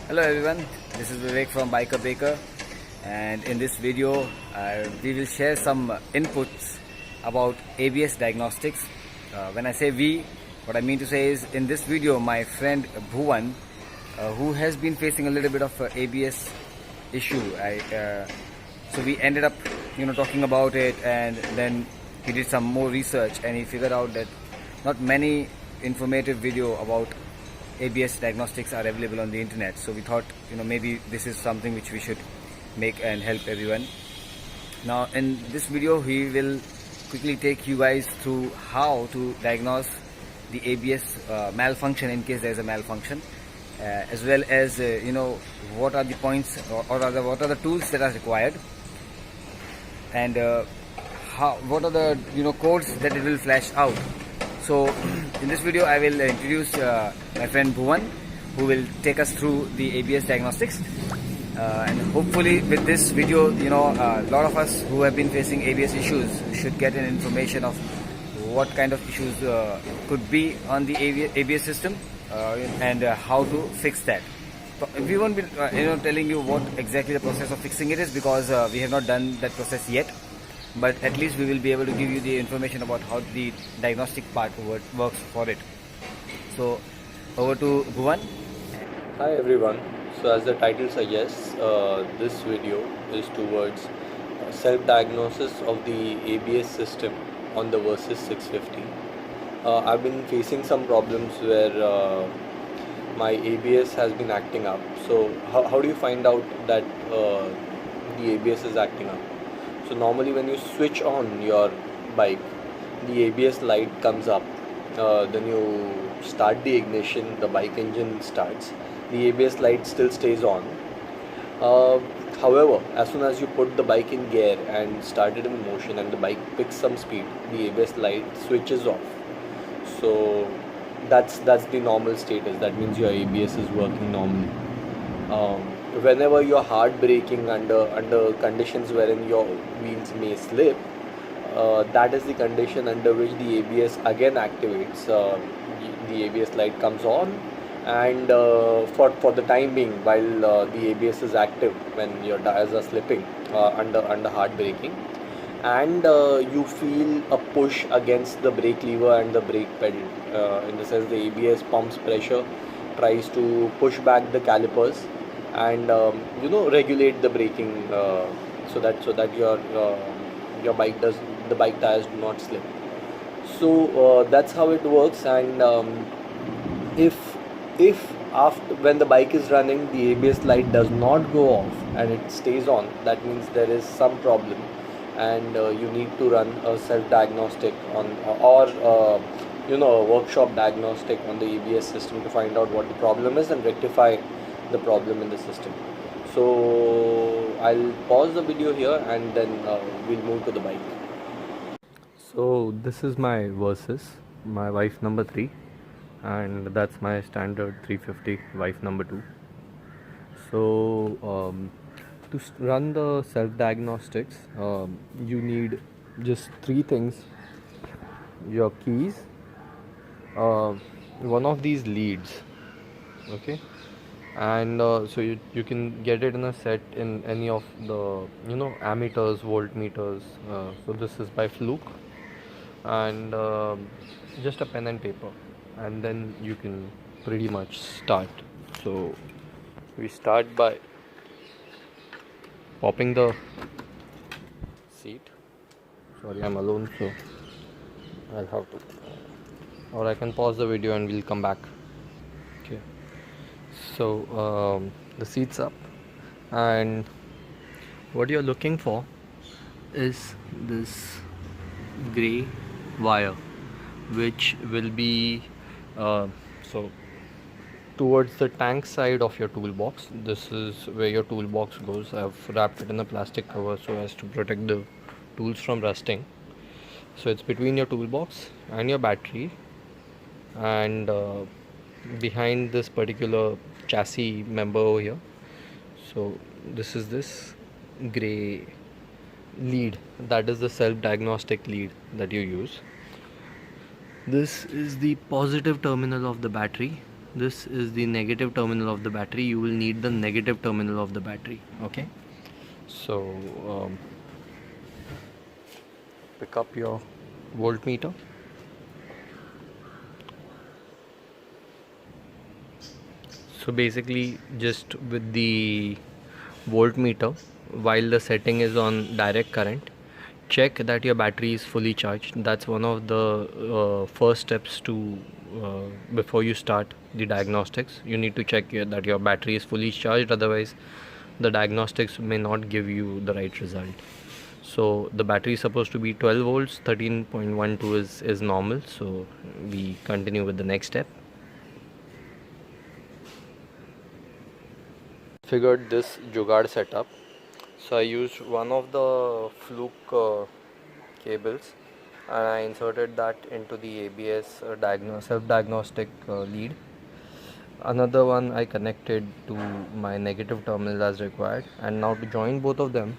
Hello everyone, this is Vivek from Biker Baker, and in this video we will share some inputs about ABS diagnostics. When I say we, what I mean to say is in this video my friend Bhuvan, who has been facing a little bit of ABS issue, so we ended up talking about it, and then he did some more research and he figured out that not many informative video about ABS diagnostics are available on the internet. So we thought maybe this is something which we should make and help everyone. Now in this video we will quickly take you guys through how to diagnose the ABS malfunction in case there is a malfunction, as well as what are the points or rather what are the tools that are required, and what are the codes that it will flash out. So in this video I will introduce my friend Bhuvan, who will take us through the ABS diagnostics, and hopefully with this video a lot of us who have been facing ABS issues should get an information of what kind of issues could be on the ABS system, and how to fix that. We won't be telling you what exactly the process of fixing it is, because we have not done that process yet, but at least we will be able to give you the information about how the diagnostic part works for it. So over to Bhuvan. Hi everyone. So as the title suggests, this video is towards self-diagnosis of the ABS system on the Versys 650. I've been facing some problems where my ABS has been acting up. So how do you find out that the ABS is acting up? So normally when you switch on your bike, the ABS light comes up. Then you start the ignition, the bike engine starts. The ABS light still stays on. However, as soon as you put the bike in gear and start it in motion and the bike picks some speed, the ABS light switches off. So that's the normal status. That means your ABS is working normally. Whenever you're hard braking under conditions wherein your wheels may slip, that is the condition under which the ABS again activates. The ABS light comes on, and for the time being, while the ABS is active when your tires are slipping under hard braking, and you feel a push against the brake lever and the brake pedal, in the sense the ABS pumps pressure, tries to push back the calipers, and regulate the braking, so that your bike does the bike tires do not slip. So that's how it works. And if after when the bike is running the ABS light does not go off and it stays on, that means there is some problem, and you need to run a self-diagnostic on or a workshop diagnostic on the ABS system to find out what the problem is and rectify the problem in the system. So I'll pause the video here and then we'll move to the bike. So this is my Versys, my wife number 3, and that's my standard 350 wife number 2. So to run the self-diagnostics, you need just 3 things: your keys, one of these leads, okay, and so you can get it in a set in any of the ammeters, voltmeters. So this is by Fluke, and just a pen and paper, and then you can pretty much start. So we start by popping the seat. Sorry, I'm alone, so I'll have to, or I can pause the video and we'll come back. Okay, so the seat's up, and what you're looking for is this gray wire, which will be so towards the tank side of your toolbox. This is where your toolbox goes. I've wrapped it in a plastic cover so as to protect the tools from rusting. So it's between your toolbox and your battery, and behind this particular chassis member over here. So this is this gray lead, that is the self-diagnostic lead that you use. This is the positive terminal of the battery. this is the negative terminal of the battery. You will need the negative terminal of the battery. Okay, so pick up your voltmeter. So basically, just with the voltmeter, while the setting is on direct current, check that your battery is fully charged. That's one of the first steps to before you start the diagnostics. You need to check that your battery is fully charged, otherwise the diagnostics may not give you the right result. So the battery is supposed to be 12 volts, 13.12 is normal. So we continue with the next step. Figured this jugaad setup. So I used one of the fluke cables and I inserted that into the ABS self-diagnostic lead. Another one I connected to my negative terminal as required, and now to join both of them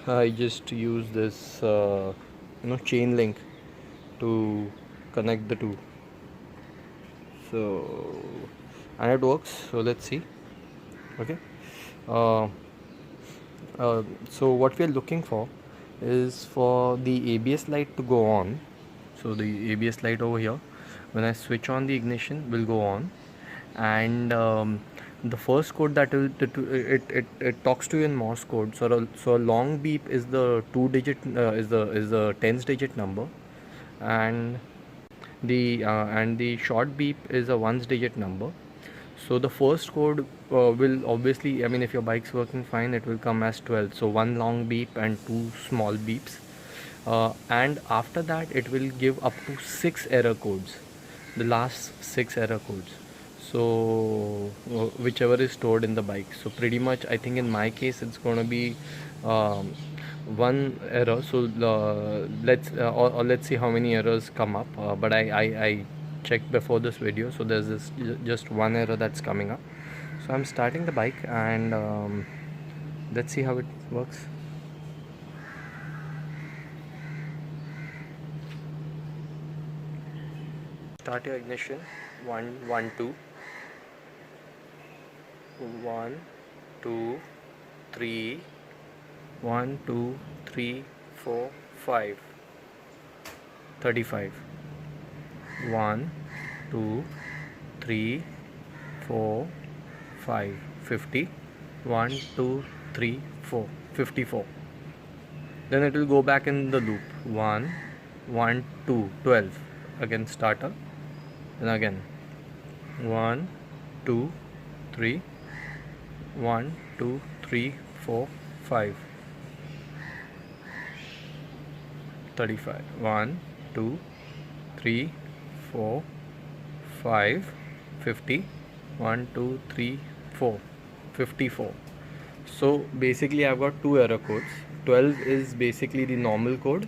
I just use this chain link to connect the two. So and it works, so let's see. Okay, so what we are looking for is for the ABS light to go on. So the ABS light over here, when I switch on the ignition, will go on, and the first code that will it talks to you in Morse code. So a long beep is the 2-digit is the tens digit number, and the short beep is a ones digit number. So the first code will obviously, I mean, if your bike's working fine, it will come as 12. So one long beep and two small beeps. And after that, it will give up to 6 error codes, the last 6 error codes. So whichever is stored in the bike. So pretty much, I think in my case, it's going to be one error. So let's see how many errors come up. But I checked before this video, so there's this just one error that's coming up. So I'm starting the bike, and let's see how it works. Start your ignition. 1 1 2 1 2 3 1 2 3 4 5 35 1 2 3 4 5 50 1 2 3 4 54. Then it will go back in the loop. 1 1 2 12. Again starter, and again 1 2 3 1 2 3 4 5 35 1 2 3 4 5 50 1 2 3 4 54. So basically I've got two error codes. 12 is basically the normal code,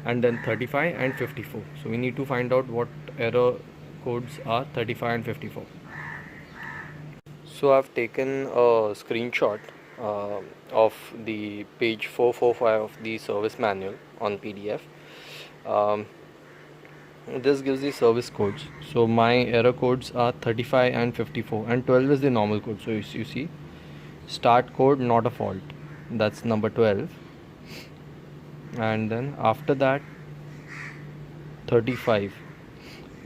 and then 35 and 54. So we need to find out what error codes are 35 and 54. So I've taken a screenshot of the page 445 of the service manual on PDF. This gives the service codes. So my error codes are 35 and 54, and 12 is the normal code. So you see, start code not a fault, that's number 12, and then after that 35,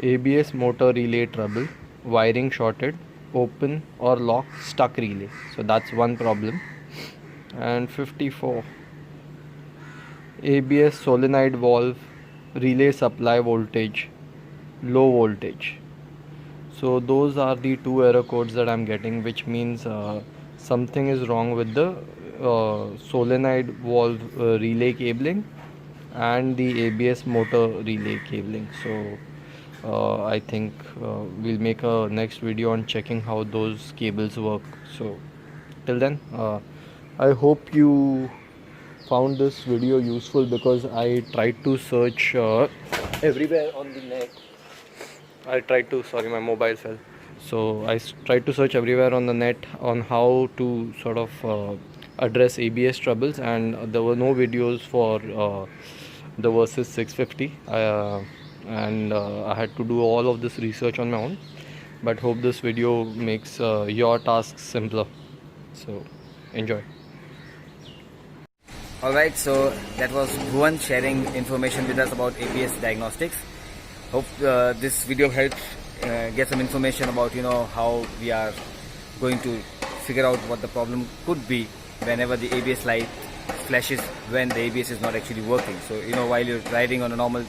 ABS motor relay trouble, wiring shorted, open or lock stuck relay. So that's one problem. And 54, ABS solenoid valve relay supply voltage low voltage. So those are the two error codes that I'm getting, which means something is wrong with the solenoid valve relay cabling and the ABS motor relay cabling. So I think we'll make a next video on checking how those cables work. So till then, I hope you found this video useful, because I tried to search everywhere on the net. Sorry, my mobile fell. So I tried to search everywhere on the net on how to sort of address ABS troubles, and there were no videos for the Versys 650, and I had to do all of this research on my own. but hope this video makes your tasks simpler. So enjoy. Alright, so that was Bhuvan sharing information with us about ABS diagnostics. Hope this video helps get some information about how we are going to figure out what the problem could be whenever the ABS light flashes when the ABS is not actually working. So while you're riding on a normal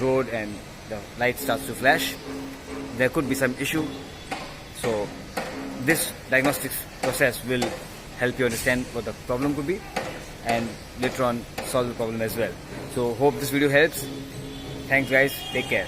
road and the light starts to flash, there could be some issue. So this diagnostics process will help you understand what the problem could be and later on solve the problem as well. So hope this video helps. Thanks guys, take care.